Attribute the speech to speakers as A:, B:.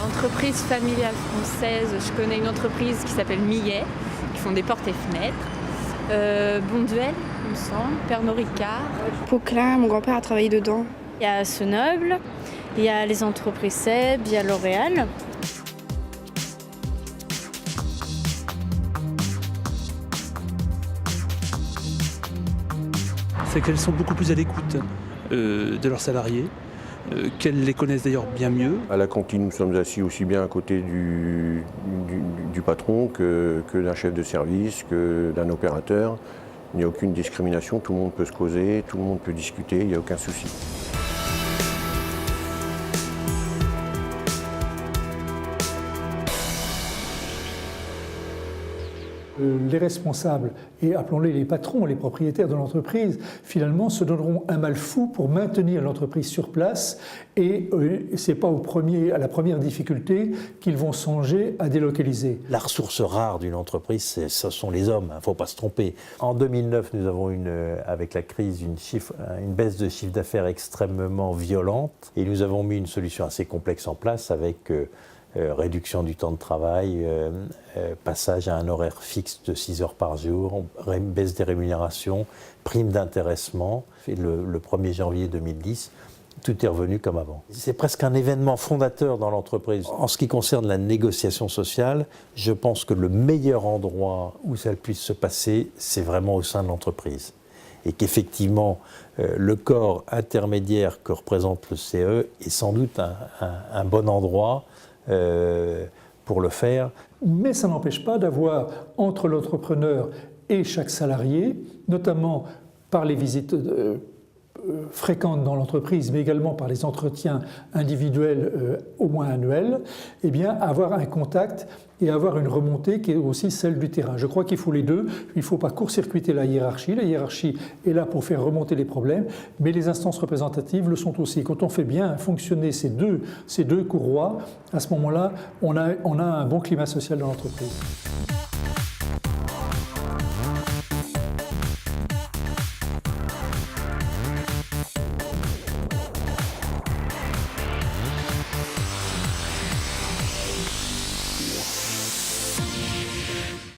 A: Entreprise familiale française, je connais une entreprise qui s'appelle Millet, qui font des portes et fenêtres. Bonduel, il me semble, Pernod Ricard.
B: Poquelin, mon grand-père a travaillé dedans.
C: Il y a Senoble, il y a les entreprises Seb, il y a L'Oréal.
D: C'est qu'elles sont beaucoup plus à l'écoute de leurs salariés, qu'elles les connaissent d'ailleurs bien mieux.
E: À la cantine, nous sommes assis aussi bien à côté du patron que d'un chef de service, que d'un opérateur. Il n'y a aucune discrimination, tout le monde peut se causer, tout le monde peut discuter, il n'y a aucun souci.
F: Les responsables, et appelons-les les patrons, les propriétaires de l'entreprise, finalement se donneront un mal fou pour maintenir l'entreprise sur place et ce n'est pas à la première difficulté qu'ils vont songer à délocaliser.
G: La ressource rare d'une entreprise, ce sont les hommes, il ne faut pas se tromper. En 2009, nous avons avec la crise une baisse de chiffre d'affaires extrêmement violente et nous avons mis une solution assez complexe en place avec réduction du temps de travail, passage à un horaire fixe de 6 heures par jour, baisse des rémunérations, prime d'intéressement. Le 1er janvier 2010, tout est revenu comme avant. C'est presque un événement fondateur dans l'entreprise. En ce qui concerne la négociation sociale, je pense que le meilleur endroit où ça puisse se passer, c'est vraiment au sein de l'entreprise. Et qu'effectivement, le corps intermédiaire que représente le CE est sans doute un bon endroit pour le faire.
F: Mais ça n'empêche pas d'avoir entre l'entrepreneur et chaque salarié, notamment par les visites fréquentes dans l'entreprise, mais également par les entretiens individuels au moins annuels, eh bien avoir un contact et avoir une remontée qui est aussi celle du terrain. Je crois qu'il faut les deux. Il ne faut pas court-circuiter la hiérarchie. La hiérarchie est là pour faire remonter les problèmes, mais les instances représentatives le sont aussi. Quand on fait bien fonctionner ces deux courroies, à ce moment-là, on a un bon climat social dans l'entreprise.